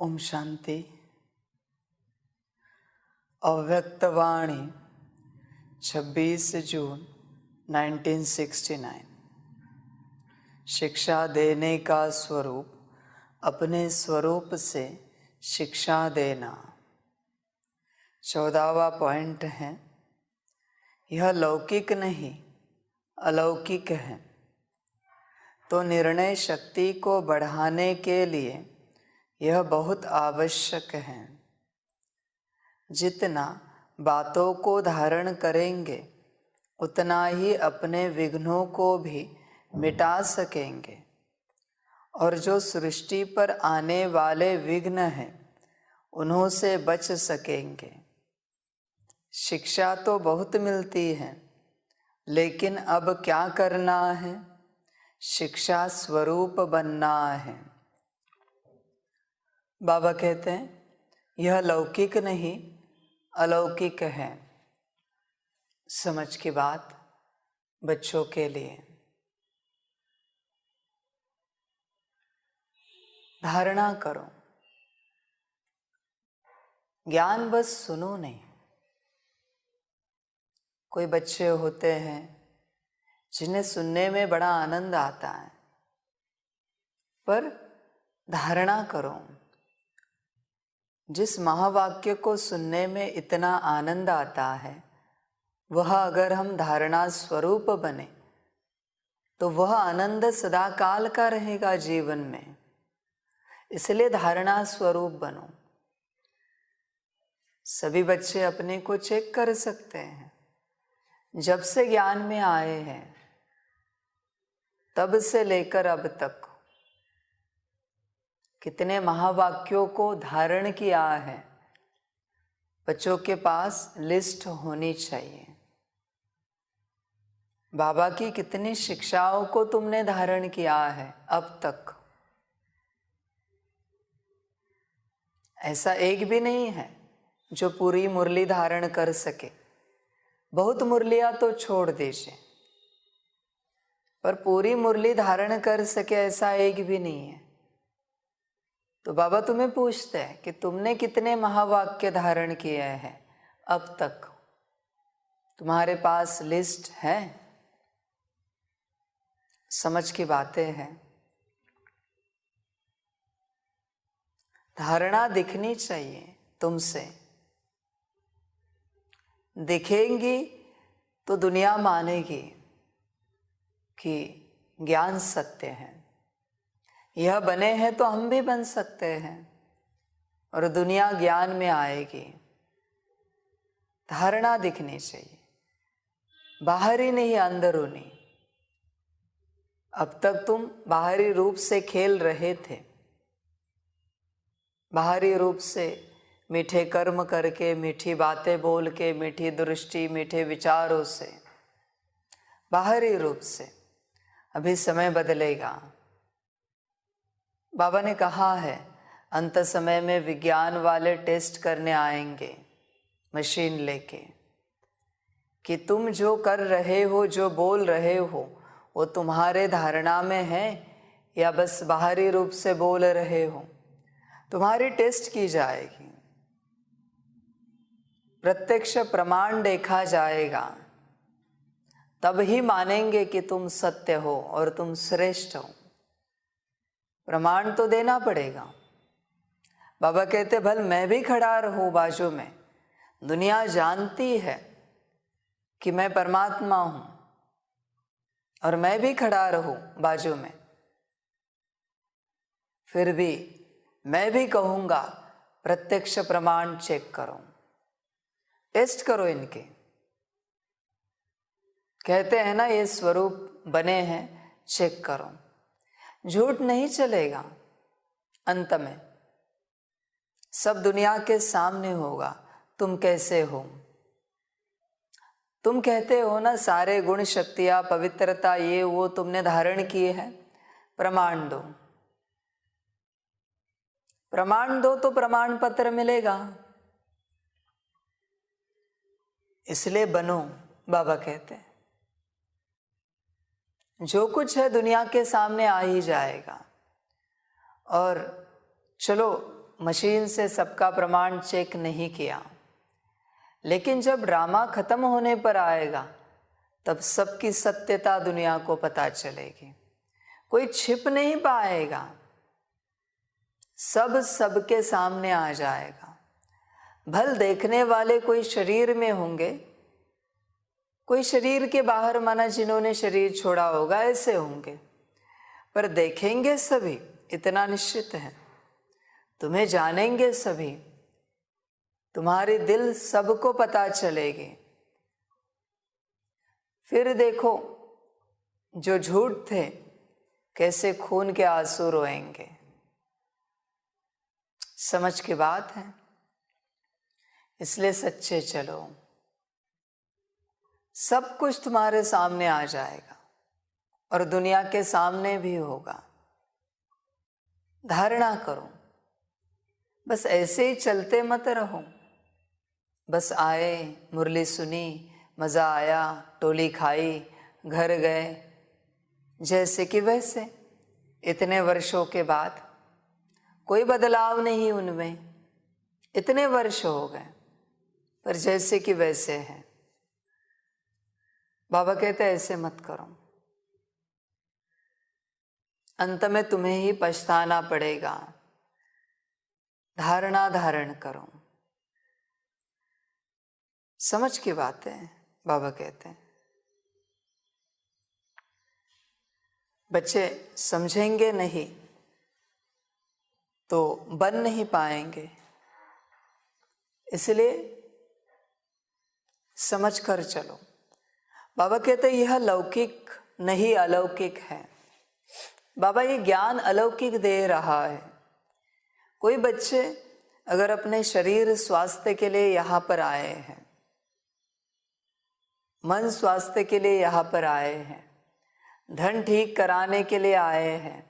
ओम शांति। अव्यक्तवाणी 26 जून 1969। शिक्षा देने का स्वरूप अपने स्वरूप से शिक्षा देना। 14वां पॉइंट है, यह लौकिक नहीं अलौकिक है, तो निर्णय शक्ति को बढ़ाने के लिए यह बहुत आवश्यक है। जितना बातों को धारण करेंगे उतना ही अपने विघ्नों को भी मिटा सकेंगे, और जो सृष्टि पर आने वाले विघ्न हैं उन्हों से बच सकेंगे। शिक्षा तो बहुत मिलती है, लेकिन अब क्या करना है? शिक्षा स्वरूप बनना है। बाबा कहते हैं यह लौकिक नहीं अलौकिक है। समझ की बात बच्चों के लिए। धारणा करो, ज्ञान बस सुनो नहीं। कोई बच्चे होते हैं जिन्हें सुनने में बड़ा आनंद आता है, पर धारणा करो। जिस महावाक्य को सुनने में इतना आनंद आता है, वह अगर हम धारणा स्वरूप बने तो वह आनंद सदा काल का रहेगा जीवन में। इसलिए धारणा स्वरूप बनो। सभी बच्चे अपने को चेक कर सकते हैं। जब से ज्ञान में आए हैं तब से लेकर अब तक कितने महावाक्यों को धारण किया है। बच्चों के पास लिस्ट होनी चाहिए। बाबा की कितनी शिक्षाओं को तुमने धारण किया है अब तक? ऐसा एक भी नहीं है जो पूरी मुरली धारण कर सके। बहुत मुरलियां तो छोड़ दीजिए, पर पूरी मुरली धारण कर सके ऐसा एक भी नहीं है। तो बाबा तुम्हें पूछते हैं कि तुमने कितने महावाक्य धारण किए हैं अब तक? तुम्हारे पास लिस्ट है? समझ की बातें हैं। धारणा दिखनी चाहिए तुमसे। दिखेंगी तो दुनिया मानेगी कि ज्ञान सत्य है। यह बने हैं तो हम भी बन सकते हैं, और दुनिया ज्ञान में आएगी। धारणा दिखनी चाहिए, बाहरी नहीं अंदरूनी। अब तक तुम बाहरी रूप से खेल रहे थे, बाहरी रूप से मीठे कर्म करके, मीठी बातें बोल के, मीठी दृष्टि, मीठे विचारों से, बाहरी रूप से। अभी समय बदलेगा। बाबा ने कहा है अंत समय में विज्ञान वाले टेस्ट करने आएंगे मशीन लेके, कि तुम जो कर रहे हो, जो बोल रहे हो, वो तुम्हारे धारणा में है या बस बाहरी रूप से बोल रहे हो। तुम्हारी टेस्ट की जाएगी। प्रत्यक्ष प्रमाण देखा जाएगा, तब ही मानेंगे कि तुम सत्य हो और तुम श्रेष्ठ हो। प्रमाण तो देना पड़ेगा। बाबा कहते भल मैं भी खड़ा रहूं बाजू में, दुनिया जानती है कि मैं परमात्मा हूं, और मैं भी खड़ा रहूं बाजू में, फिर भी मैं भी कहूंगा प्रत्यक्ष प्रमाण चेक करो, टेस्ट करो इनके। कहते हैं ना ये स्वरूप बने हैं, चेक करो। झूठ नहीं चलेगा। अंत में सब दुनिया के सामने होगा, तुम कैसे हो। तुम कहते हो ना सारे गुण शक्तियां पवित्रता ये वो तुमने धारण किए हैं, प्रमाण दो। प्रमाण दो तो प्रमाण पत्र मिलेगा। इसलिए बनो, बाबा कहते हैं। जो कुछ है दुनिया के सामने आ ही जाएगा। और चलो मशीन से सबका प्रमाण चेक नहीं किया, लेकिन जब ड्रामा खत्म होने पर आएगा तब सबकी सत्यता दुनिया को पता चलेगी। कोई छिप नहीं पाएगा, सब सबके सामने आ जाएगा। भल देखने वाले कोई शरीर में होंगे, कोई शरीर के बाहर, माना जिन्होंने शरीर छोड़ा होगा ऐसे होंगे, पर देखेंगे सभी, इतना निश्चित है। तुम्हें जानेंगे सभी, तुम्हारे दिल सबको पता चलेगी। फिर देखो जो झूठ थे कैसे खून के आंसू रोएंगे। समझ की बात है, इसलिए सच्चे चलो, सब कुछ तुम्हारे सामने आ जाएगा और दुनिया के सामने भी होगा। धारणा करो, बस ऐसे ही चलते मत रहो। बस आए, मुरली सुनी, मज़ा आया, टोली खाई, घर गए, जैसे कि वैसे। इतने वर्षों के बाद कोई बदलाव नहीं उनमें, इतने वर्ष हो गए, पर जैसे कि वैसे हैं। बाबा कहते ऐसे मत करो, अंत में तुम्हें ही पछताना पड़ेगा। धारणा धारण करो। समझ की बात है, बाबा कहते हैं। बच्चे समझेंगे नहीं तो बन नहीं पाएंगे, इसलिए समझ कर चलो। बाबा कहते हैं यह लौकिक नहीं अलौकिक है। बाबा ये ज्ञान अलौकिक दे रहा है। कोई बच्चे अगर अपने शरीर स्वास्थ्य के लिए यहाँ पर आए हैं, मन स्वास्थ्य के लिए यहाँ पर आए हैं, धन ठीक कराने के लिए आए हैं,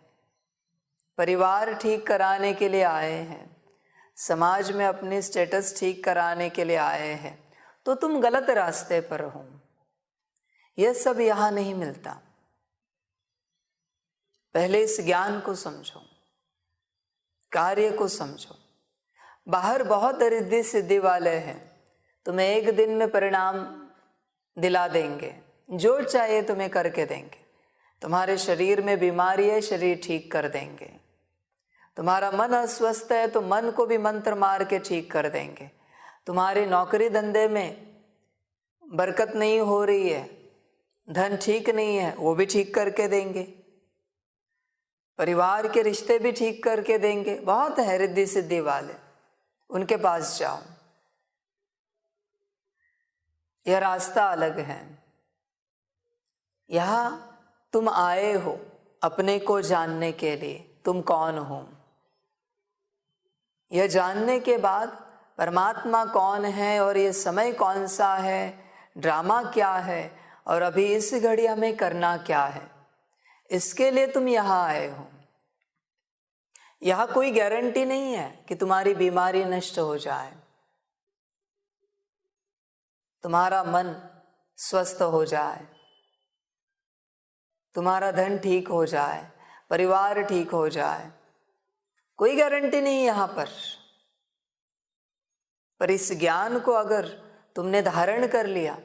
परिवार ठीक कराने के लिए आए हैं, समाज में अपनी स्टेटस ठीक कराने के लिए आए हैं, तो तुम गलत रास्ते पर हो। यह सब यहाँ नहीं मिलता। पहले इस ज्ञान को समझो, कार्य को समझो। बाहर बहुत रिद्धि सिद्धि वाले हैं, तुम्हें एक दिन में परिणाम दिला देंगे, जो चाहिए तुम्हें करके देंगे। तुम्हारे शरीर में बीमारी है, शरीर ठीक कर देंगे। तुम्हारा मन अस्वस्थ है तो मन को भी मंत्र मार के ठीक कर देंगे। तुम्हारी नौकरी धंधे में बरकत नहीं हो रही है, धन ठीक नहीं है, वो भी ठीक करके देंगे। परिवार के रिश्ते भी ठीक करके देंगे। बहुत है रिद्धि सिद्धि वाले, उनके पास जाओ। यह रास्ता अलग है। यहां तुम आए हो अपने को जानने के लिए, तुम कौन हो। यह जानने के बाद परमात्मा कौन है और ये समय कौन सा है, ड्रामा क्या है और अभी इस घड़ी हमें करना क्या है, इसके लिए तुम यहाँ आए हो। यहाँ कोई गारंटी नहीं है कि तुम्हारी बीमारी नष्ट हो जाए, तुम्हारा मन स्वस्थ हो जाए, तुम्हारा धन ठीक हो जाए, परिवार ठीक हो जाए। कोई गारंटी नहीं यहाँ पर इस ज्ञान को अगर तुमने धारण कर लिया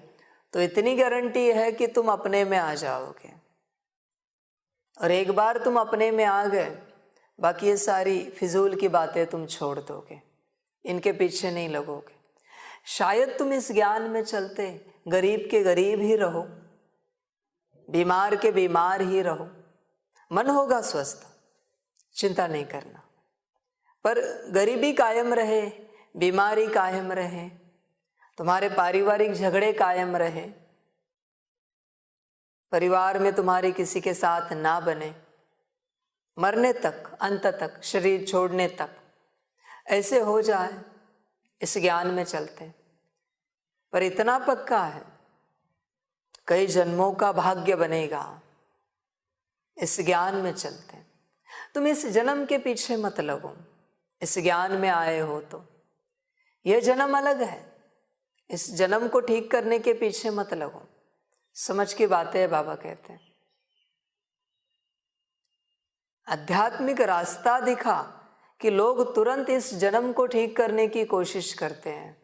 तो इतनी गारंटी है कि तुम अपने में आ जाओगे। और एक बार तुम अपने में आ गए, बाकी ये सारी फिजूल की बातें तुम छोड़ दोगे, इनके पीछे नहीं लगोगे। शायद तुम इस ज्ञान में चलते गरीब के गरीब ही रहो, बीमार के बीमार ही रहो, मन होगा स्वस्थ, चिंता नहीं करना। पर गरीबी कायम रहे, बीमारी कायम रहे, तुम्हारे पारिवारिक झगड़े कायम रहे, परिवार में तुम्हारी किसी के साथ ना बने, मरने तक, अंत तक, शरीर छोड़ने तक ऐसे हो जाए, इस ज्ञान में चलते। पर इतना पक्का है, कई जन्मों का भाग्य बनेगा इस ज्ञान में चलते। तुम इस जन्म के पीछे मत लगो, इस ज्ञान में आए हो तो यह जन्म अलग है, इस जन्म को ठीक करने के पीछे मत लगो। समझ की बातें है, बाबा कहते हैं। आध्यात्मिक रास्ता दिखा, कि लोग तुरंत इस जन्म को ठीक करने की कोशिश करते हैं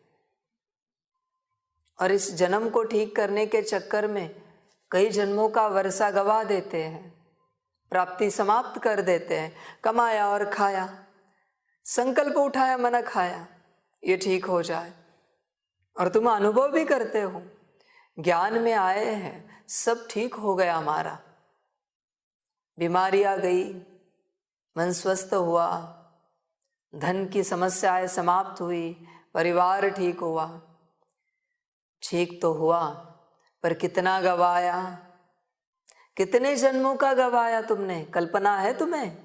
और इस जन्म को ठीक करने के चक्कर में कई जन्मों का वर्षा गवा देते हैं, प्राप्ति समाप्त कर देते हैं। कमाया और खाया, संकल्प उठाया, मना खाया, ये ठीक हो जाए, और तुम अनुभव भी करते हो, ज्ञान में आए हैं, सब ठीक हो गया हमारा, बीमारी आ गई, मन स्वस्थ हुआ, धन की समस्याएं समाप्त हुई, परिवार ठीक हुआ। ठीक तो हुआ, पर कितना गवाया, कितने जन्मों का गवाया तुमने? कल्पना है तुम्हें?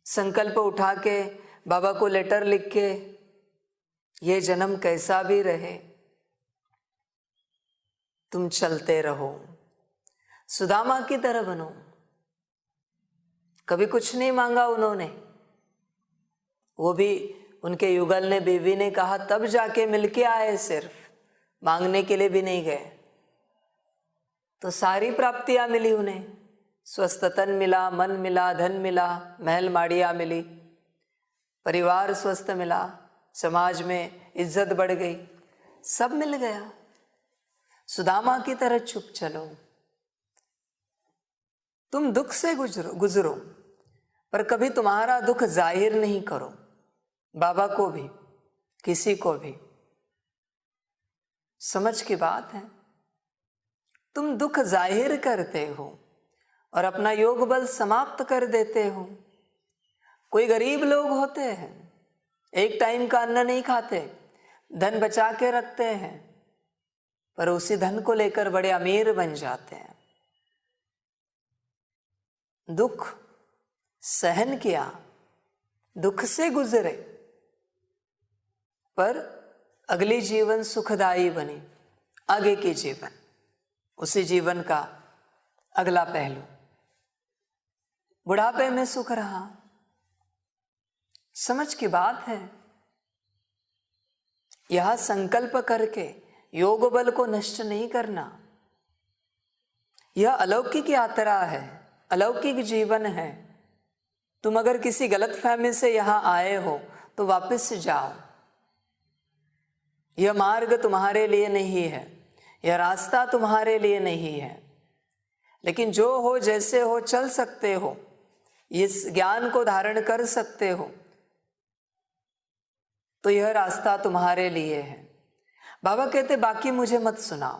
संकल्प उठा के बाबा को लेटर लिख के, ये जन्म कैसा भी रहे तुम चलते रहो, सुदामा की तरह बनो। कभी कुछ नहीं मांगा उन्होंने, वो भी उनके युगल ने, बीवी ने कहा तब जाके मिलके आए, सिर्फ मांगने के लिए भी नहीं गए। तो सारी प्राप्तियां मिली उन्हें, स्वस्थ तन मिला, मन मिला, धन मिला, महल माड़ियाँ मिली, परिवार स्वस्थ मिला, समाज में इज्जत बढ़ गई, सब मिल गया। सुदामा की तरह चुप चलो, तुम दुख से गुजरो, पर कभी तुम्हारा दुख जाहिर नहीं करो, बाबा को भी, किसी को भी। समझ की बात है, तुम दुख जाहिर करते हो और अपना योग बल समाप्त कर देते हो। कोई गरीब लोग होते हैं, एक टाइम का अन्न नहीं खाते, धन बचा के रखते हैं, पर उसी धन को लेकर बड़े अमीर बन जाते हैं। दुख सहन किया, दुख से गुजरे, पर अगली जीवन सुखदायी बनी, आगे की जीवन, उसी जीवन का अगला पहलू, बुढ़ापे में सुख रहा। समझ की बात है, यह संकल्प करके योग बल को नष्ट नहीं करना। यह अलौकिक यात्रा है, अलौकिक जीवन है। तुम अगर किसी गलत फहमी से यहां आए हो तो वापस जाओ। यह मार्ग तुम्हारे लिए नहीं है, यह रास्ता तुम्हारे लिए नहीं है, लेकिन जो हो, जैसे हो, चल सकते हो, इस ज्ञान को धारण कर सकते हो, तो यह रास्ता तुम्हारे लिए है। बाबा कहते बाकी मुझे मत सुनाओ,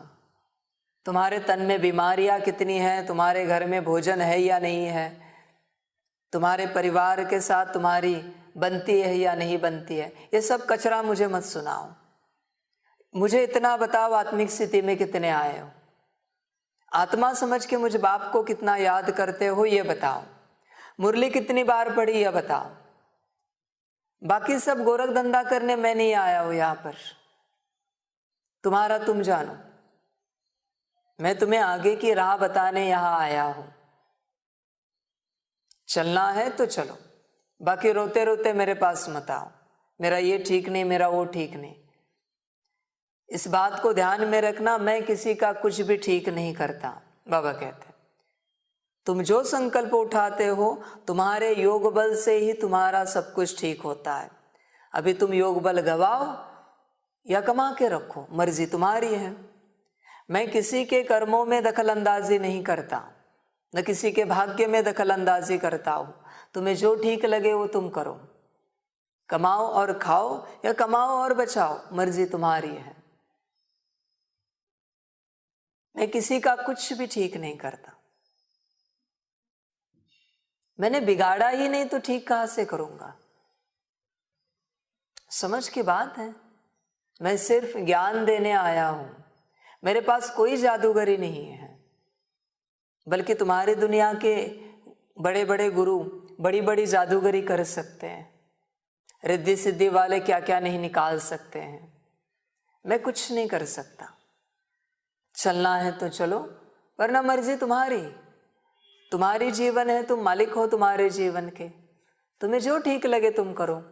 तुम्हारे तन में बीमारियां कितनी हैं, तुम्हारे घर में भोजन है या नहीं है, तुम्हारे परिवार के साथ तुम्हारी बनती है या नहीं बनती है, ये सब कचरा मुझे मत सुनाओ। मुझे इतना बताओ, आत्मिक स्थिति में कितने आए हो, आत्मा समझ के मुझे बाप को कितना याद करते हो, ये बताओ। मुरली कितनी बार पढ़ी, यह बताओ। बाकी सब गोरख धंधा करने मैं नहीं आया हूं यहां पर, तुम्हारा तुम जानो। मैं तुम्हें आगे की राह बताने यहां आया हूं। चलना है तो चलो, बाकी रोते रोते मेरे पास मत आओ, मेरा ये ठीक नहीं, मेरा वो ठीक नहीं। इस बात को ध्यान में रखना, मैं किसी का कुछ भी ठीक नहीं करता। बाबा कहते तुम जो संकल्प उठाते हो, तुम्हारे योग बल से ही तुम्हारा सब कुछ ठीक होता है। अभी तुम योग बल गवाओ या कमा के रखो, मर्जी तुम्हारी है। मैं किसी के कर्मों में दखल अंदाजी नहीं करता, न किसी के भाग्य में दखल अंदाजी करता हूं। तुम्हें जो ठीक लगे वो तुम करो, कमाओ और खाओ या कमाओ और बचाओ, मर्जी तुम्हारी है। मैं किसी का कुछ भी ठीक नहीं करता। मैंने बिगाड़ा ही नहीं तो ठीक कहां से करूंगा? समझ की बात है। मैं सिर्फ ज्ञान देने आया हूं, मेरे पास कोई जादूगरी नहीं है, बल्कि तुम्हारी दुनिया के बड़े बड़े गुरु बड़ी बड़ी जादूगरी कर सकते हैं, रिद्धि सिद्धि वाले क्या क्या नहीं निकाल सकते हैं। मैं कुछ नहीं कर सकता। चलना है तो चलो, वरना मर्जी तुम्हारी। तुम्हारी जीवन है, तुम मालिक हो तुम्हारे जीवन के, तुम्हें जो ठीक लगे तुम करो।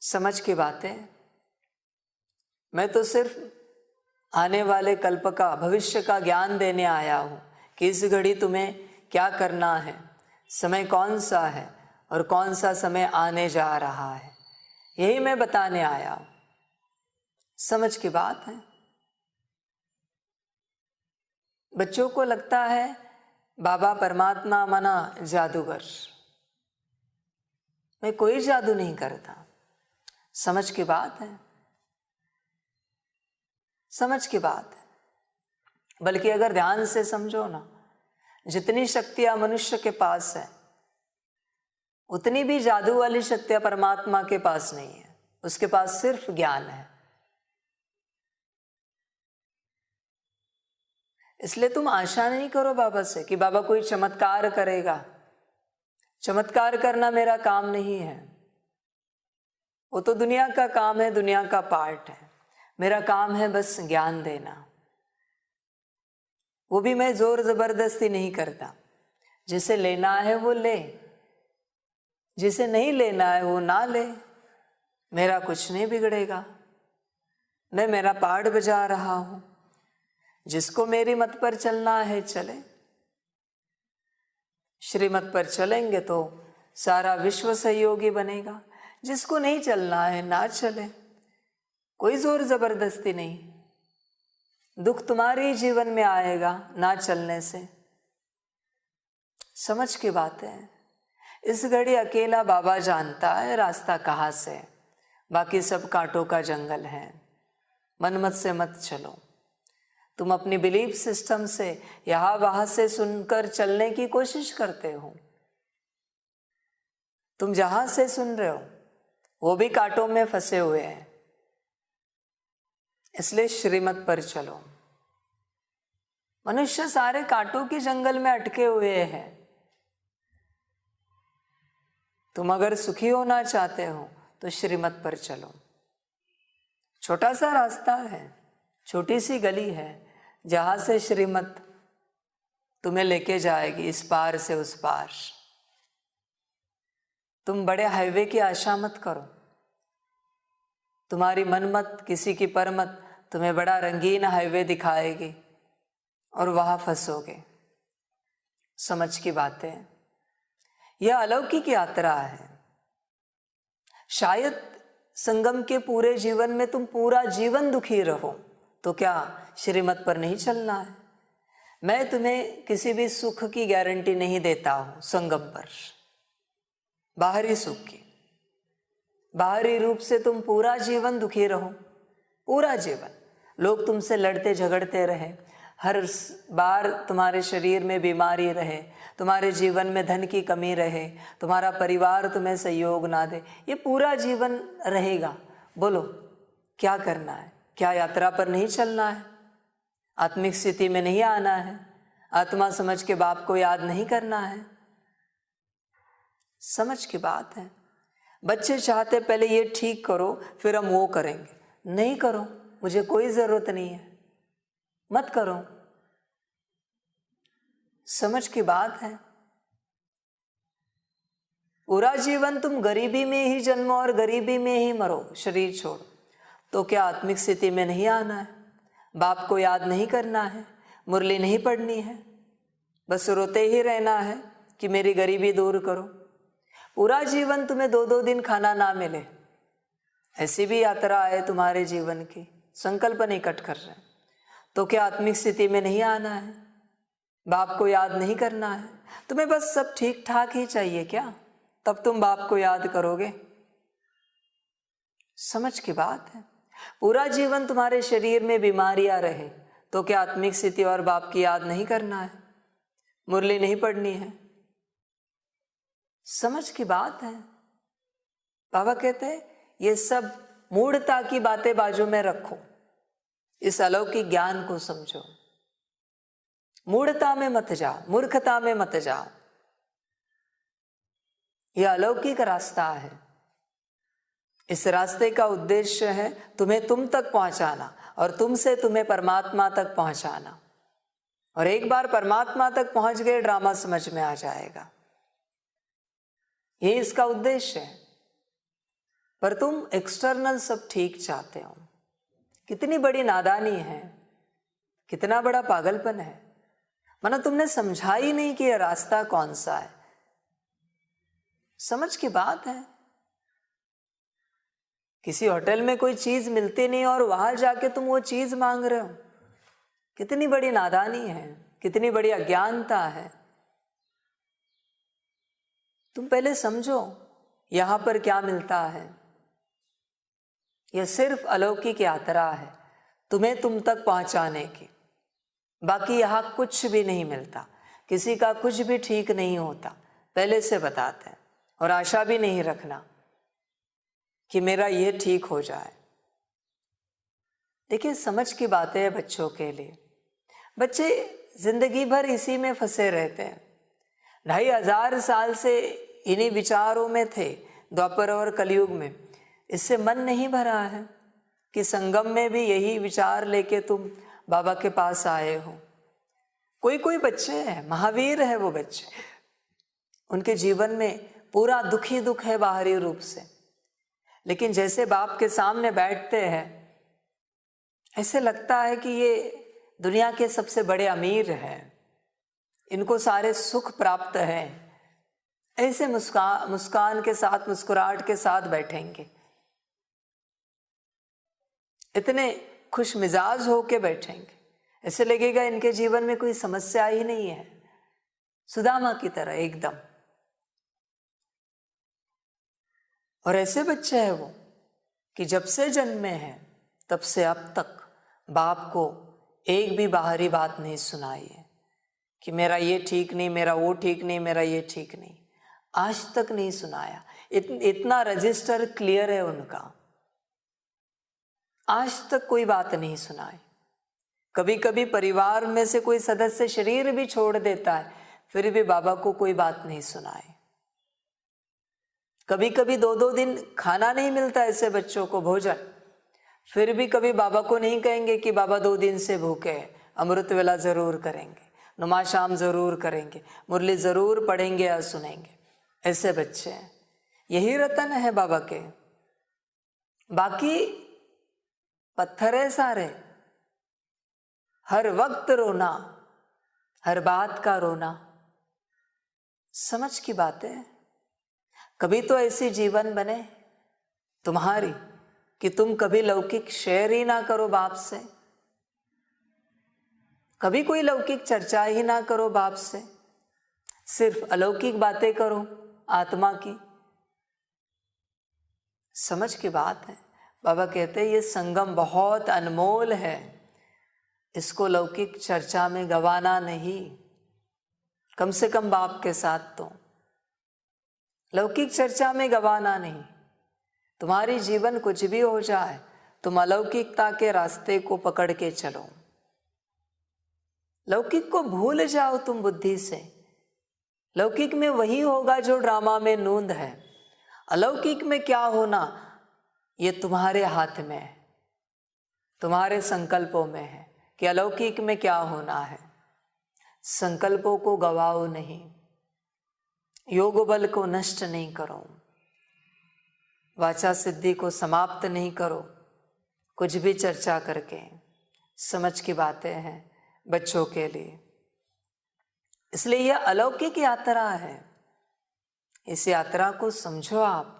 समझ की बात है। मैं तो सिर्फ आने वाले कल्प का, भविष्य का ज्ञान देने आया हूं कि इस घड़ी तुम्हें क्या करना है, समय कौन सा है, और कौन सा समय आने जा रहा है, यही मैं बताने आया हूं। समझ की बात है। बच्चों को लगता है बाबा परमात्मा माना जादूगर। मैं कोई जादू नहीं करता। समझ की बात है, समझ की बात है। बल्कि अगर ध्यान से समझो ना, जितनी शक्तियां मनुष्य के पास है उतनी भी जादू वाली शक्तियां परमात्मा के पास नहीं है। उसके पास सिर्फ ज्ञान है। इसलिए तुम आशा नहीं करो बाबा से कि बाबा कोई चमत्कार करेगा। चमत्कार करना मेरा काम नहीं है, वो तो दुनिया का काम है, दुनिया का पार्ट है। मेरा काम है बस ज्ञान देना। वो भी मैं जोर जबरदस्ती नहीं करता। जिसे लेना है वो ले, जिसे नहीं लेना है वो ना ले। मेरा कुछ नहीं बिगड़ेगा। मैं मेरा पार्ट बजा रहा हूं। जिसको मेरी मत पर चलना है चले। श्रीमत पर चलेंगे तो सारा विश्व सहयोगी बनेगा। जिसको नहीं चलना है ना चले। कोई जोर जबरदस्ती नहीं। दुख तुम्हारे जीवन में आएगा ना चलने से। समझ की बात है। इस घड़ी अकेला बाबा जानता है रास्ता कहाँ से। बाकी सब कांटों का जंगल है। मनमत से मत चलो। तुम अपनी बिलीफ सिस्टम से यहां वहां से सुनकर चलने की कोशिश करते हो। तुम जहां से सुन रहे हो वो भी कांटों में फंसे हुए हैं। इसलिए श्रीमत पर चलो। मनुष्य सारे कांटों के जंगल में अटके हुए हैं। तुम अगर सुखी होना चाहते हो तो श्रीमत पर चलो। छोटा सा रास्ता है, छोटी सी गली है, जहां से श्रीमत तुम्हें लेके जाएगी इस पार से उस पार। तुम बड़े हाईवे की आशा मत करो। तुम्हारी मनमत, किसी की परमत तुम्हें बड़ा रंगीन हाईवे दिखाएगी और वहां फंसोगे। समझ की बातें। यह अलौकिक यात्रा है। शायद संगम के पूरे जीवन में तुम पूरा जीवन दुखी रहो तो क्या श्रीमत पर नहीं चलना है? मैं तुम्हें किसी भी सुख की गारंटी नहीं देता हूं संगम पर, बाहरी सुख की। बाहरी रूप से तुम पूरा जीवन दुखी रहो, पूरा जीवन लोग तुमसे लड़ते झगड़ते रहे, हर बार तुम्हारे शरीर में बीमारी रहे, तुम्हारे जीवन में धन की कमी रहे, तुम्हारा परिवार तुम्हें सहयोग ना दे, ये पूरा जीवन रहेगा। बोलो क्या करना है? क्या यात्रा पर नहीं चलना है? आत्मिक स्थिति में नहीं आना है? आत्मा समझ के बाप को याद नहीं करना है? समझ की बात है। बच्चे चाहते पहले ये ठीक करो फिर हम वो करेंगे। नहीं करो, मुझे कोई जरूरत नहीं है, मत करो। समझ की बात है। पूरा जीवन तुम गरीबी में ही जन्मो और गरीबी में ही मरो, शरीर छोड़, तो क्या आत्मिक स्थिति में नहीं आना है? बाप को याद नहीं करना है? मुरली नहीं पढ़नी है? बस रोते ही रहना है कि मेरी गरीबी दूर करो। पूरा जीवन तुम्हें 2-2 दिन खाना ना मिले, ऐसी भी यात्रा है तुम्हारे जीवन की, संकल्प नहीं कट कर रहे, तो क्या आत्मिक स्थिति में नहीं आना है? बाप को याद नहीं करना है? तुम्हें बस सब ठीक ठाक ही चाहिए क्या? तब तुम बाप को याद करोगे। समझ की बात है। पूरा जीवन तुम्हारे शरीर में बीमारियां रहे तो क्या आत्मिक स्थिति और बाप की याद नहीं करना है? मुरली नहीं पढ़नी है? समझ की बात है। बाबा कहते हैं ये सब मूढ़ता की बातें बाजू में रखो, इस अलौकिक ज्ञान को समझो। मूढ़ता में मत जाओ, मूर्खता में मत जाओ। यह अलौकिक रास्ता है। इस रास्ते का उद्देश्य है तुम्हें तुम तक पहुंचाना और तुमसे तुम्हें परमात्मा तक पहुंचाना। और एक बार परमात्मा तक पहुंच गए ड्रामा समझ में आ जाएगा। ये इसका उद्देश्य है। पर तुम एक्सटर्नल सब ठीक चाहते हो। कितनी बड़ी नादानी है, कितना बड़ा पागलपन है। माना तुमने समझा ही नहीं कि यह रास्ता कौन सा है। समझ की बात है। किसी होटल में कोई चीज मिलती नहीं और वहां जाके तुम वो चीज मांग रहे हो, कितनी बड़ी नादानी है, कितनी बड़ी अज्ञानता है। तुम पहले समझो यहां पर क्या मिलता है। यह सिर्फ अलौकिक यात्रा है तुम्हें तुम तक पहुंचाने की। बाकी यहां कुछ भी नहीं मिलता, किसी का कुछ भी ठीक नहीं होता, पहले से बताते हैं। और आशा भी नहीं रखना कि मेरा ये ठीक हो जाए। देखिए, समझ की बातें हैं बच्चों के लिए। बच्चे जिंदगी भर इसी में फंसे रहते हैं। 2500 साल से इन्हीं विचारों में थे, द्वापर और कलयुग में। इससे मन नहीं भरा है कि संगम में भी यही विचार लेके तुम बाबा के पास आए हो। कोई कोई बच्चे हैं, महावीर है वो बच्चे, उनके जीवन में पूरा दुखी दुख है बाहरी रूप से, लेकिन जैसे बाप के सामने बैठते हैं ऐसे लगता है कि ये दुनिया के सबसे बड़े अमीर हैं, इनको सारे सुख प्राप्त हैं। ऐसे मुस्कान के साथ, मुस्कुराहट के साथ बैठेंगे, इतने खुश मिजाज होके बैठेंगे, ऐसे लगेगा इनके जीवन में कोई समस्या ही नहीं है, सुदामा की तरह एकदम। और ऐसे बच्चे हैं वो कि जब से जन्मे हैं तब से अब तक बाप को एक भी बाहरी बात नहीं सुनाई है कि मेरा ये ठीक नहीं, मेरा वो ठीक नहीं, मेरा ये ठीक नहीं, आज तक नहीं सुनाया। इतना रजिस्टर क्लियर है उनका, आज तक कोई बात नहीं सुनाई। कभी कभी परिवार में से कोई सदस्य शरीर भी छोड़ देता है, फिर भी बाबा को कोई बात नहीं सुनाई। कभी कभी 2-2 दिन खाना नहीं मिलता ऐसे बच्चों को, भोजन, फिर भी कभी बाबा को नहीं कहेंगे कि बाबा 2 दिन से भूखे हैं, अमृत वेला जरूर करेंगे, नुमा शाम जरूर करेंगे, मुरली जरूर पढ़ेंगे या सुनेंगे। ऐसे बच्चे हैं, यही रतन है बाबा के। बाकी पत्थर है सारे, हर वक्त रोना, हर बात का रोना। समझ की बातें। कभी तो ऐसी जीवन बने तुम्हारी कि तुम कभी लौकिक शेयर ही ना करो बाप से, कभी कोई लौकिक चर्चा ही ना करो बाप से, सिर्फ अलौकिक बातें करो आत्मा की। समझ की बात है। बाबा कहते हैं ये संगम बहुत अनमोल है, इसको लौकिक चर्चा में गंवाना नहीं, कम से कम बाप के साथ तो लौकिक चर्चा में गंवाना नहीं। तुम्हारी जीवन कुछ भी हो जाए, तुम अलौकिकता के रास्ते को पकड़ के चलो। लौकिक को भूल जाओ तुम बुद्धि से। लौकिक में वही होगा जो ड्रामा में नूंद है। अलौकिक में क्या होना ये तुम्हारे हाथ में है, तुम्हारे संकल्पों में है कि अलौकिक में क्या होना है। संकल्पों को गवाओ नहीं, योग बल को नष्ट नहीं करो, वाचा सिद्धि को समाप्त नहीं करो कुछ भी चर्चा करके। समझ की बातें हैं बच्चों के लिए, इसलिए यह अलौकिक यात्रा है। इस यात्रा को समझो आप।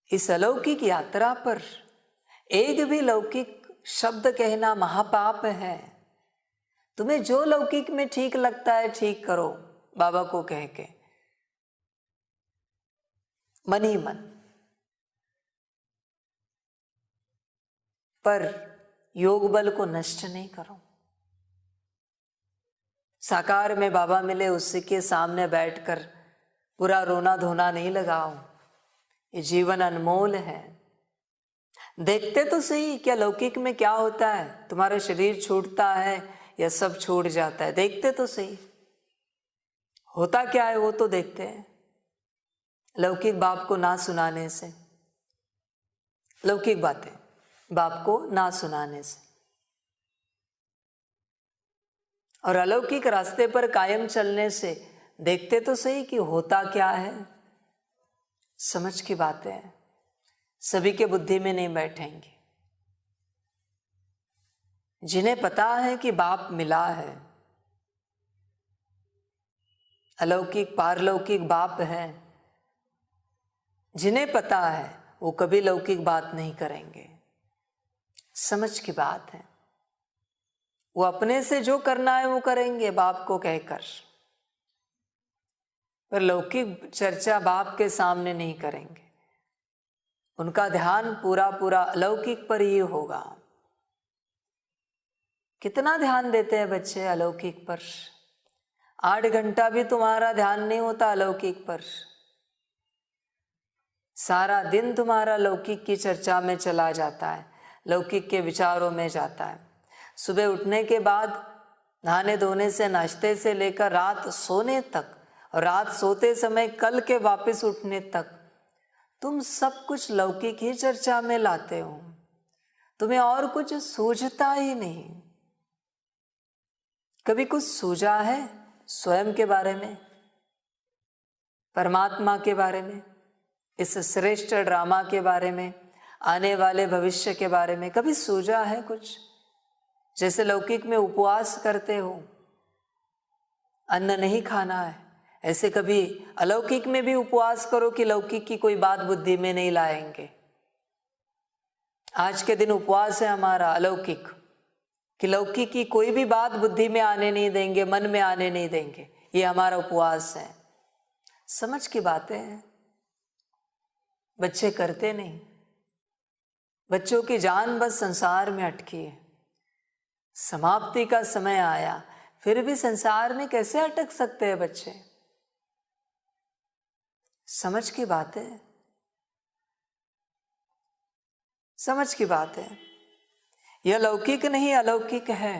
इस अलौकिक यात्रा पर एक भी लौकिक शब्द कहना महापाप है। तुम्हें जो लौकिक में ठीक लगता है ठीक करो, बाबा को कह के मन ही मन, पर योग बल को नष्ट नहीं करो। साकार में बाबा मिले उसी के सामने बैठकर पूरा रोना धोना नहीं लगाओ। ये जीवन अनमोल है। देखते तो सही क्या लौकिक में क्या होता है, तुम्हारा शरीर छूटता है या सब छूट जाता है। देखते तो सही होता क्या है, वो तो देखते हैं। लौकिक बाप को ना सुनाने से, लौकिक बातें बाप को ना सुनाने से, और अलौकिक रास्ते पर कायम चलने से देखते तो सही कि होता क्या है। समझ की बातें हैं, सभी के बुद्धि में नहीं बैठेंगे। जिन्हें पता है कि बाप मिला है, अलौकिक पारलौकिक बाप हैं, जिन्हें पता है वो कभी लौकिक बात नहीं करेंगे। समझ की बात है, वो अपने से जो करना है वो करेंगे बाप को कहकर, पर लौकिक चर्चा बाप के सामने नहीं करेंगे। उनका ध्यान पूरा पूरा अलौकिक पर ही होगा। कितना ध्यान देते हैं बच्चे अलौकिक पर? 8 घंटा भी तुम्हारा ध्यान नहीं होता अलौकिक पर। सारा दिन तुम्हारा लौकिक की चर्चा में चला जाता है, लौकिक के विचारों में जाता है। सुबह उठने के बाद नहाने धोने से, नाश्ते से लेकर रात सोने तक, और रात सोते समय कल के वापस उठने तक तुम सब कुछ लौकिक ही चर्चा में लाते हो। तुम्हें और कुछ सूझता ही नहीं। कभी कुछ सूझा है स्वयं के बारे में, परमात्मा के बारे में, इस श्रेष्ठ ड्रामा के बारे में, आने वाले भविष्य के बारे में कभी सूझा है कुछ? जैसे लौकिक में उपवास करते हो, अन्न नहीं खाना है, ऐसे कभी अलौकिक में भी उपवास करो कि लौकिक की कोई बात बुद्धि में नहीं लाएंगे। आज के दिन उपवास है हमारा अलौकिक, कि लौकिक की कोई भी बात बुद्धि में आने नहीं देंगे, मन में आने नहीं देंगे। ये हमारा उपवास है। समझ की बातें हैं, बच्चे करते नहीं। बच्चों की जान बस संसार में अटकी है। समाप्ति का समय आया, फिर भी संसार में कैसे अटक सकते हैं बच्चे? समझ की बात है, समझ की बात है। यह लौकिक नहीं अलौकिक है,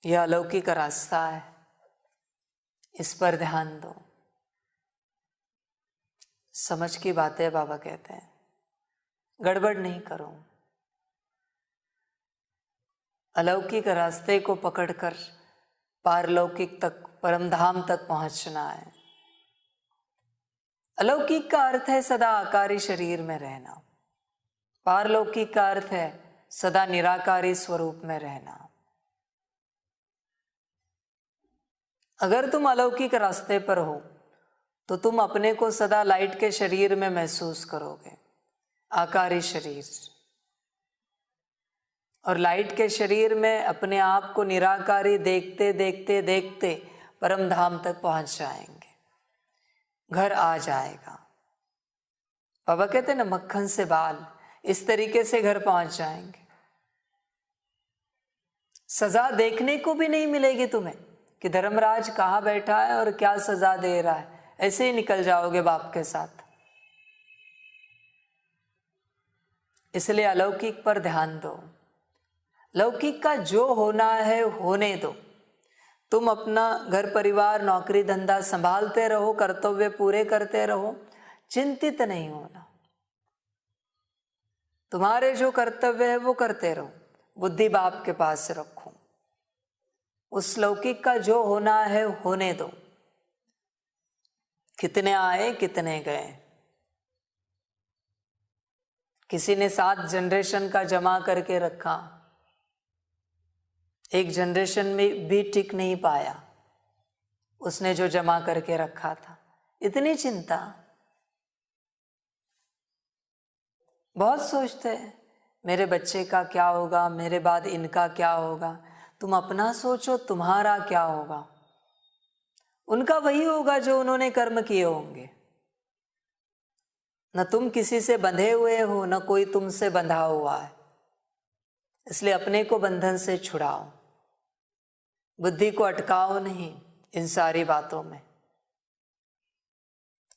यह अलौकिक रास्ता है। इस पर ध्यान दो। समझ की बात है, बाबा कहते हैं गड़बड़ नहीं करो। अलौकिक रास्ते को पकड़कर पारलौकिक तक, परमधाम तक पहुंचना है। अलौकिक का अर्थ है सदा आकारी शरीर में रहना, पारलौकिक का अर्थ है सदा निराकारी स्वरूप में रहना। अगर तुम अलौकिक रास्ते पर हो तो तुम अपने को सदा लाइट के शरीर में महसूस करोगे, आकारी शरीर। और लाइट के शरीर में अपने आप को निराकारी देखते देखते देखते परम धाम तक पहुंच जाएंगे, घर आ जाएगा। बाबा कहते ना मक्खन से बाल, इस तरीके से घर पहुंच जाएंगे। सजा देखने को भी नहीं मिलेगी तुम्हें कि धर्मराज कहाँ बैठा है और क्या सजा दे रहा है, ऐसे ही निकल जाओगे बाप के साथ। इसलिए अलौकिक पर ध्यान दो। लौकिक का जो होना है होने दो। तुम अपना घर परिवार नौकरी धंधा संभालते रहो, कर्तव्य पूरे करते रहो, चिंतित नहीं होना। तुम्हारे जो कर्तव्य है वो करते रहो, बुद्धि बाप के पास रखो। उस लौकिक का जो होना है होने दो। कितने आए कितने गए, किसी ने 7 जनरेशन का जमा करके रखा, एक जनरेशन में भी टिक नहीं पाया उसने जो जमा करके रखा था। इतनी चिंता, बहुत सोचते हैं मेरे बच्चे का क्या होगा, मेरे बाद इनका क्या होगा। तुम अपना सोचो, तुम्हारा क्या होगा। उनका वही होगा जो उन्होंने कर्म किए होंगे। न तुम किसी से बंधे हुए हो, न कोई तुमसे बंधा हुआ है। इसलिए अपने को बंधन से छुड़ाओ, बुद्धि को अटकाओ नहीं इन सारी बातों में।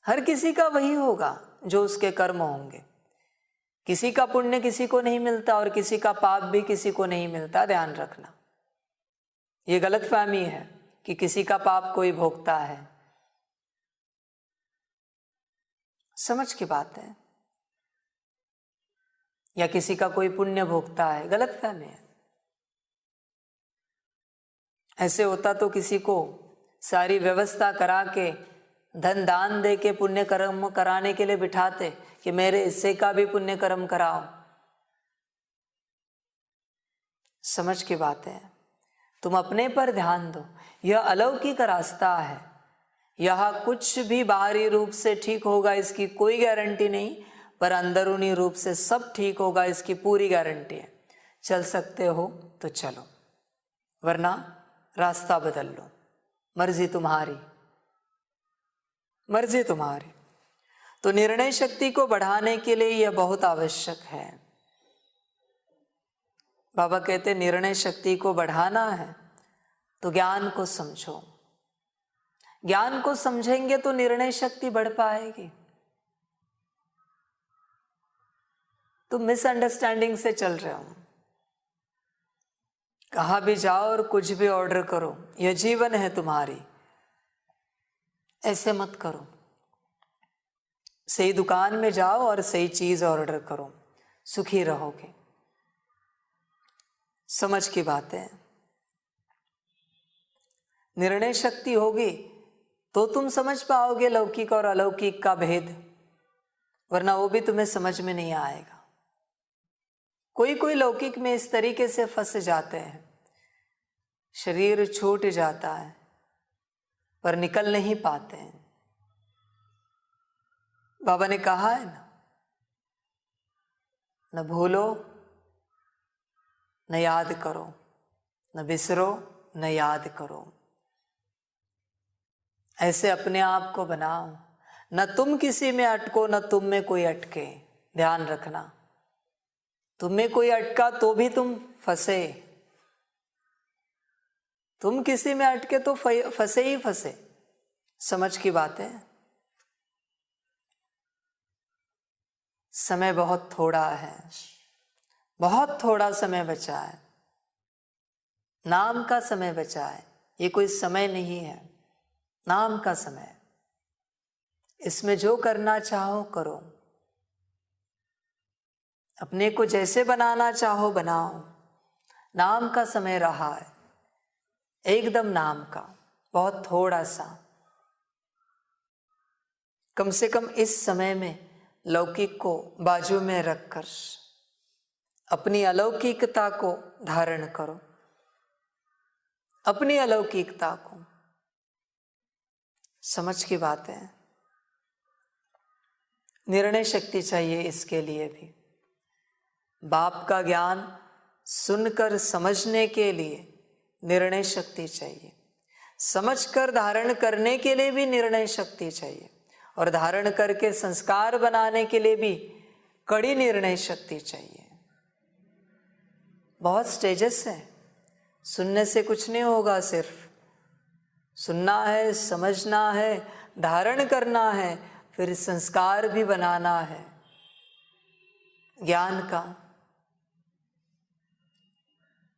हर किसी का वही होगा जो उसके कर्म होंगे। किसी का पुण्य किसी को नहीं मिलता और किसी का पाप भी किसी को नहीं मिलता। ध्यान रखना, ये गलतफहमी है कि किसी का पाप कोई भोगता है। समझ की बात है। या किसी का कोई पुण्य भोगता है, गलतफहमी है। ऐसे होता तो किसी को सारी व्यवस्था करा के धन दान दे के पुण्य कर्म कराने के लिए बिठाते कि मेरे हिस्से का भी पुण्य कर्म कराओ। समझ की बात है। तुम अपने पर ध्यान दो। यह अलौकिक रास्ता है। यह कुछ भी बाहरी रूप से ठीक होगा इसकी कोई गारंटी नहीं, पर अंदरूनी रूप से सब ठीक होगा इसकी पूरी गारंटी है। चल सकते हो तो चलो, वरना रास्ता बदल लो। मर्जी तुम्हारी, मर्जी तुम्हारी। तो निर्णय शक्ति को बढ़ाने के लिए यह बहुत आवश्यक है। बाबा कहते निर्णय शक्ति को बढ़ाना है तो ज्ञान को समझो। ज्ञान को समझेंगे तो निर्णय शक्ति बढ़ पाएगी। तुम मिसअंडरस्टैंडिंग से चल रहे हो, कहाँ भी जाओ और कुछ भी ऑर्डर करो, यह जीवन है तुम्हारी, ऐसे मत करो। सही दुकान में जाओ और सही चीज ऑर्डर करो, सुखी रहोगे। समझ की बात है। निर्णय शक्ति होगी तो तुम समझ पाओगे लौकिक और अलौकिक का भेद, वरना वो भी तुम्हें समझ में नहीं आएगा। कोई कोई लौकिक में इस तरीके से फंस जाते हैं, शरीर छूट जाता है पर निकल नहीं पाते हैं। बाबा ने कहा है ना, न भूलो न याद करो, न बिसरो न याद करो। ऐसे अपने आप को बनाओ, न तुम किसी में अटको न तुम में कोई अटके। ध्यान रखना, तुम में कोई अटका तो भी तुम फंसे, तुम किसी में अटके तो फंसे ही फंसे। समझ की बात है। समय बहुत थोड़ा है, बहुत थोड़ा समय बचा है, नाम का समय बचा है। ये कोई समय नहीं है, नाम का समय। इसमें जो करना चाहो करो, अपने को जैसे बनाना चाहो बनाओ। नाम का समय रहा है, एकदम नाम का, बहुत थोड़ा सा। कम से कम इस समय में लौकिक को बाजू में रखकर अपनी अलौकिकता को धारण करो, अपनी अलौकिकता को। समझ की बात है। निर्णय शक्ति चाहिए इसके लिए भी। बाप का ज्ञान सुनकर समझने के लिए निर्णय शक्ति चाहिए, समझकर धारण करने के लिए भी निर्णय शक्ति चाहिए, और धारण करके संस्कार बनाने के लिए भी कड़ी निर्णय शक्ति चाहिए। बहुत स्टेजेस हैं, सुनने से कुछ नहीं होगा। सिर्फ सुनना है, समझना है, धारण करना है, फिर संस्कार भी बनाना है ज्ञान का।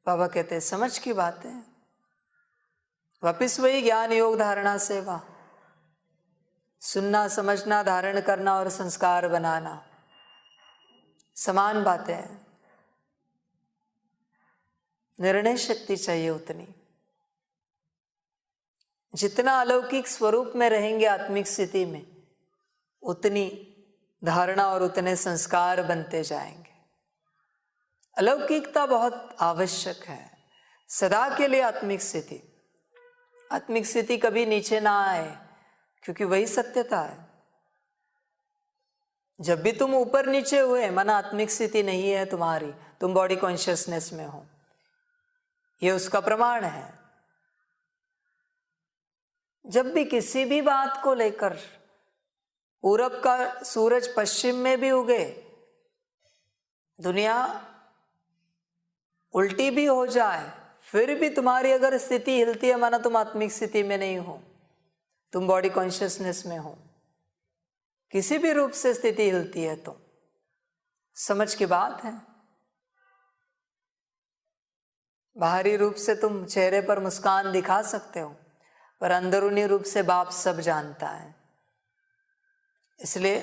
बाबा कहते हैं समझ की बात है। वापिस वही ज्ञान योग धारणा सेवा, सुनना, समझना, धारण करना और संस्कार बनाना समान बातें हैं। निर्णय शक्ति चाहिए उतनी। जितना अलौकिक स्वरूप में रहेंगे आत्मिक स्थिति में, उतनी धारणा और उतने संस्कार बनते जाएंगे। अलौकिकता बहुत आवश्यक है सदा के लिए। आत्मिक स्थिति कभी नीचे ना आए, क्योंकि वही सत्यता है। जब भी तुम ऊपर नीचे हुए, माना आत्मिक स्थिति नहीं है तुम्हारी, तुम बॉडी कॉन्शियसनेस में हो, ये उसका प्रमाण है। जब भी किसी भी बात को लेकर पूरब का सूरज पश्चिम में भी उगे, दुनिया उल्टी भी हो जाए, फिर भी तुम्हारी अगर स्थिति हिलती है, माना तुम आत्मिक स्थिति में नहीं हो, तुम बॉडी कॉन्शियसनेस में हो, किसी भी रूप से स्थिति हिलती है तो समझ की बात है। बाहरी रूप से तुम चेहरे पर मुस्कान दिखा सकते हो, पर अंदरूनी रूप से बाप सब जानता है। इसलिए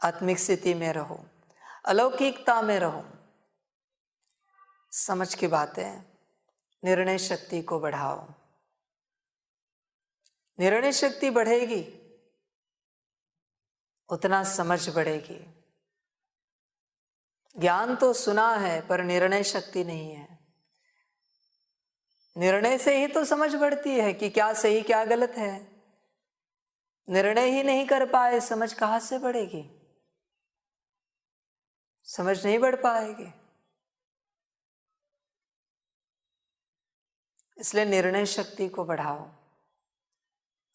आत्मिक स्थिति में रहो, अलौकिकता में रहो। समझ की बात है। निर्णय शक्ति को बढ़ाओ। निर्णय शक्ति बढ़ेगी उतना समझ बढ़ेगी। ज्ञान तो सुना है पर निर्णय शक्ति नहीं है। निर्णय से ही तो समझ बढ़ती है कि क्या सही क्या गलत है। निर्णय ही नहीं कर पाए, समझ कहाँ से बढ़ेगी? समझ नहीं बढ़ पाएगी। इसलिए निर्णय शक्ति को बढ़ाओ।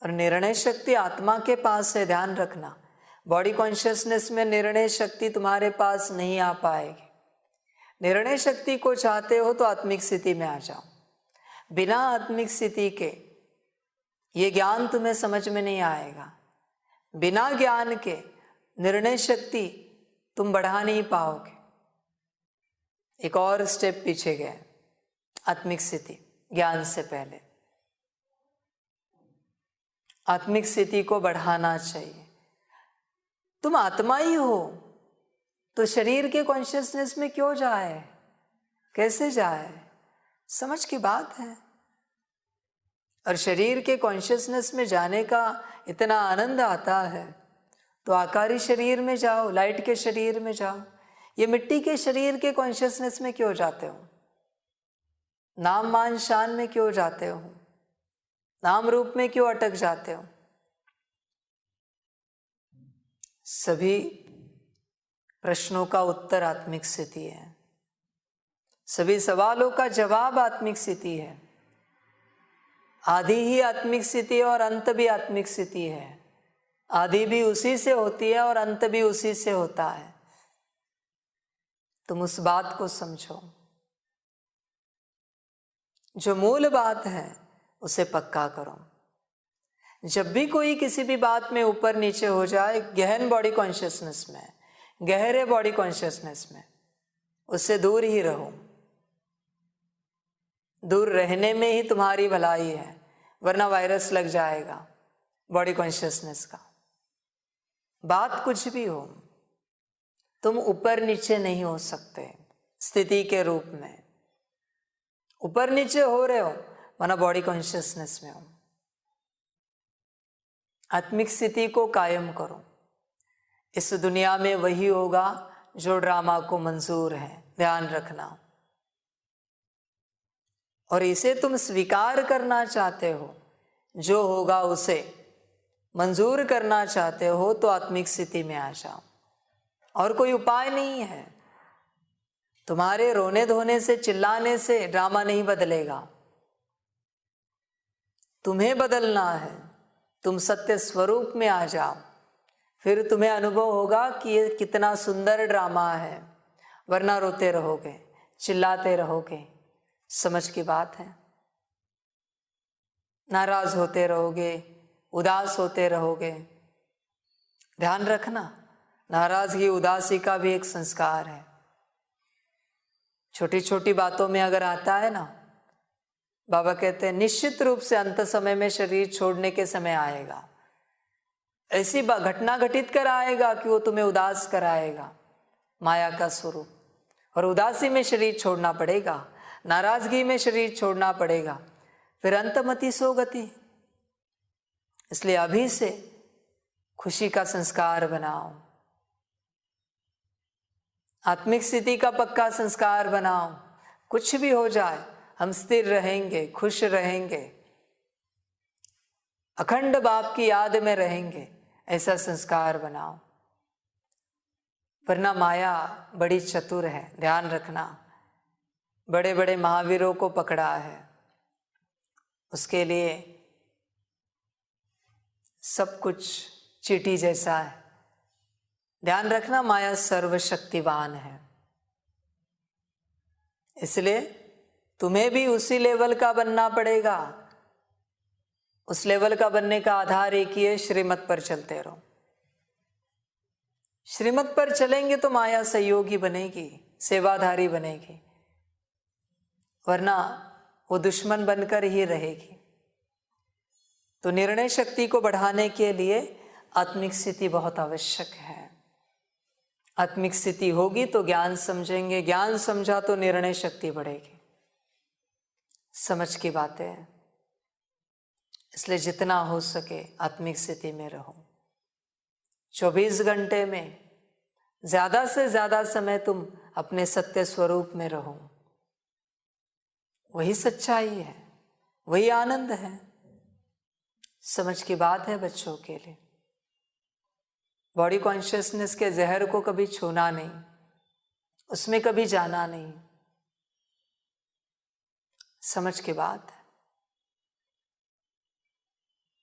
और निर्णय शक्ति आत्मा के पास है, ध्यान रखना। बॉडी कॉन्शियसनेस में निर्णय शक्ति तुम्हारे पास नहीं आ पाएगी। निर्णय शक्ति को चाहते हो तो आत्मिक स्थिति में आ जाओ। बिना आत्मिक स्थिति के ये ज्ञान तुम्हें समझ में नहीं आएगा। बिना ज्ञान के निर्णय शक्ति तुम बढ़ा नहीं पाओगे। एक और स्टेप पीछे गए, आत्मिक स्थिति ज्ञान से पहले आत्मिक स्थिति को बढ़ाना चाहिए। तुम आत्मा ही हो तो शरीर के कॉन्शियसनेस में क्यों जाए, कैसे जाए? समझ की बात है। और शरीर के कॉन्शियसनेस में जाने का इतना आनंद आता है तो आकारी शरीर में जाओ, लाइट के शरीर में जाओ। ये मिट्टी के शरीर के कॉन्शियसनेस में क्यों जाते हो? नाम मान शान में क्यों जाते हो? नाम रूप में क्यों अटक जाते हो? सभी प्रश्नों का उत्तर आत्मिक स्थिति है। सभी सवालों का जवाब आत्मिक स्थिति है। आदि ही आत्मिक स्थिति है और अंत भी आत्मिक स्थिति है। आदि भी उसी से होती है और अंत भी उसी से होता है। तुम उस बात को समझो। जो मूल बात है उसे पक्का करो। जब भी कोई किसी भी बात में ऊपर नीचे हो जाए, गहन बॉडी कॉन्शियसनेस में, गहरे बॉडी कॉन्शियसनेस में, उससे दूर ही रहो। दूर रहने में ही तुम्हारी भलाई है, वरना वायरस लग जाएगा बॉडी कॉन्शियसनेस का। बात कुछ भी हो, तुम ऊपर नीचे नहीं हो सकते स्थिति के रूप में। ऊपर नीचे हो रहे हो वरना बॉडी कॉन्शियसनेस में हो। आत्मिक स्थिति को कायम करो। इस दुनिया में वही होगा जो ड्रामा को मंजूर है, ध्यान रखना। और इसे तुम स्वीकार करना चाहते हो, जो होगा उसे मंजूर करना चाहते हो तो आत्मिक स्थिति में आ जाओ। और कोई उपाय नहीं है। तुम्हारे रोने धोने से, चिल्लाने से ड्रामा नहीं बदलेगा। तुम्हें बदलना है। तुम सत्य स्वरूप में आ जाओ, फिर तुम्हें अनुभव होगा कि ये कितना सुंदर ड्रामा है। वरना रोते रहोगे, चिल्लाते रहोगे। समझ की बात है। नाराज होते रहोगे, उदास होते रहोगे। ध्यान रखना, नाराजगी उदासी का भी एक संस्कार है। छोटी छोटी बातों में अगर आता है ना, बाबा कहते हैं निश्चित रूप से अंत समय में शरीर छोड़ने के समय आएगा। ऐसी घटना घटित कर आएगा कि वो तुम्हें उदास कराएगा, माया का स्वरूप। और उदासी में शरीर छोड़ना पड़ेगा, नाराजगी में शरीर छोड़ना पड़ेगा, फिर अंतमति सोगति। इसलिए अभी से खुशी का संस्कार बनाओ, आत्मिक स्थिति का पक्का संस्कार बनाओ। कुछ भी हो जाए हम स्थिर रहेंगे, खुश रहेंगे, अखंड बाप की याद में रहेंगे, ऐसा संस्कार बनाओ। वरना माया बड़ी चतुर है, ध्यान रखना। बड़े बड़े महावीरों को पकड़ा है, उसके लिए सब कुछ चींटी जैसा है। ध्यान रखना, माया सर्वशक्तिवान है। इसलिए तुम्हें भी उसी लेवल का बनना पड़ेगा। उस लेवल का बनने का आधार एक ही है, श्रीमत पर चलते रहो। श्रीमत पर चलेंगे तो माया सहयोगी बनेगी, सेवाधारी बनेगी, वरना वो दुश्मन बनकर ही रहेगी। तो निर्णय शक्ति को बढ़ाने के लिए आत्मिक स्थिति बहुत आवश्यक है। आत्मिक स्थिति होगी तो ज्ञान समझेंगे, ज्ञान समझा तो निर्णय शक्ति बढ़ेगी। समझ की बातें हैं। इसलिए जितना हो सके आत्मिक स्थिति में रहो। 24 घंटे में ज्यादा से ज्यादा समय तुम अपने सत्य स्वरूप में रहो। वही सच्चाई है। वही आनंद है। समझ की बात है बच्चों के लिए। बॉडी कॉन्शियसनेस के जहर को कभी छूना नहीं, उसमें कभी जाना नहीं। समझ की बात है।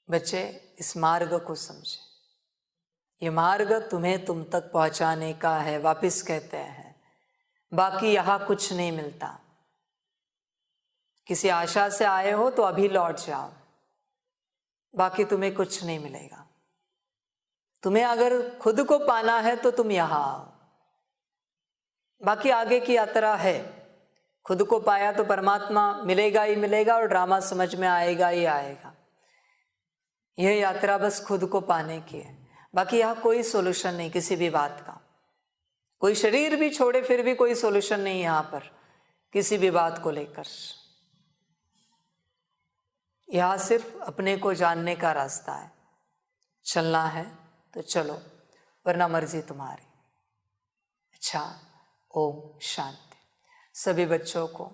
बच्चे इस मार्ग को समझे। ये मार्ग तुम्हें तुम तक पहुंचाने का है। वापिस कहते हैं, बाकी यहां कुछ नहीं मिलता। किसी आशा से आए हो तो अभी लौट जाओ, बाकी तुम्हें कुछ नहीं मिलेगा। तुम्हें अगर खुद को पाना है तो तुम यहां आओ, बाकी आगे की यात्रा है। खुद को पाया तो परमात्मा मिलेगा ही मिलेगा और ड्रामा समझ में आएगा ही आएगा। यह यात्रा बस खुद को पाने की है, बाकी यहां कोई सोल्यूशन नहीं किसी भी बात का। कोई शरीर भी छोड़े फिर भी कोई सोल्यूशन नहीं यहां पर किसी भी बात को लेकर। यहां सिर्फ अपने को जानने का रास्ता है। चलना है तो चलो, वरना मर्जी तुम्हारी। अच्छा, ओम शांति। सभी बच्चों को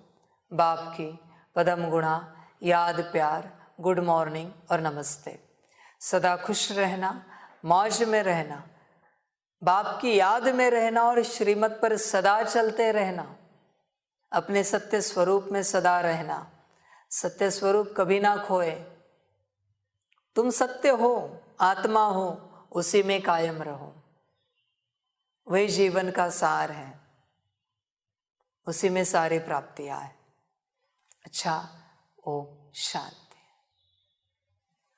बाप की पदम गुणा याद, प्यार, गुड मॉर्निंग और नमस्ते। सदा खुश रहना, मौज में रहना, बाप की याद में रहना और श्रीमत पर सदा चलते रहना। अपने सत्य स्वरूप में सदा रहना। सत्य स्वरूप कभी ना खोए। तुम सत्य हो, आत्मा हो, उसी में कायम रहो। वही जीवन का सार है, उसी में सारी प्राप्तियां है। अच्छा, ओम शांति।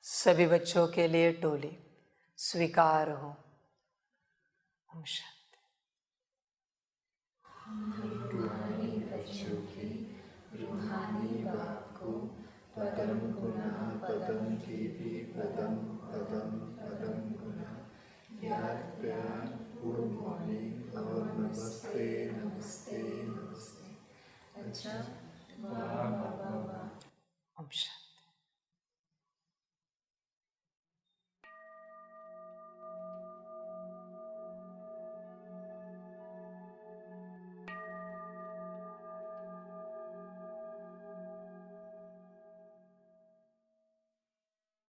सभी बच्चों के लिए टोली स्वीकार हो। ओम शांति। रूहानी बच्चों की रूहानी बाप को पदम गुना पदम की भी पदम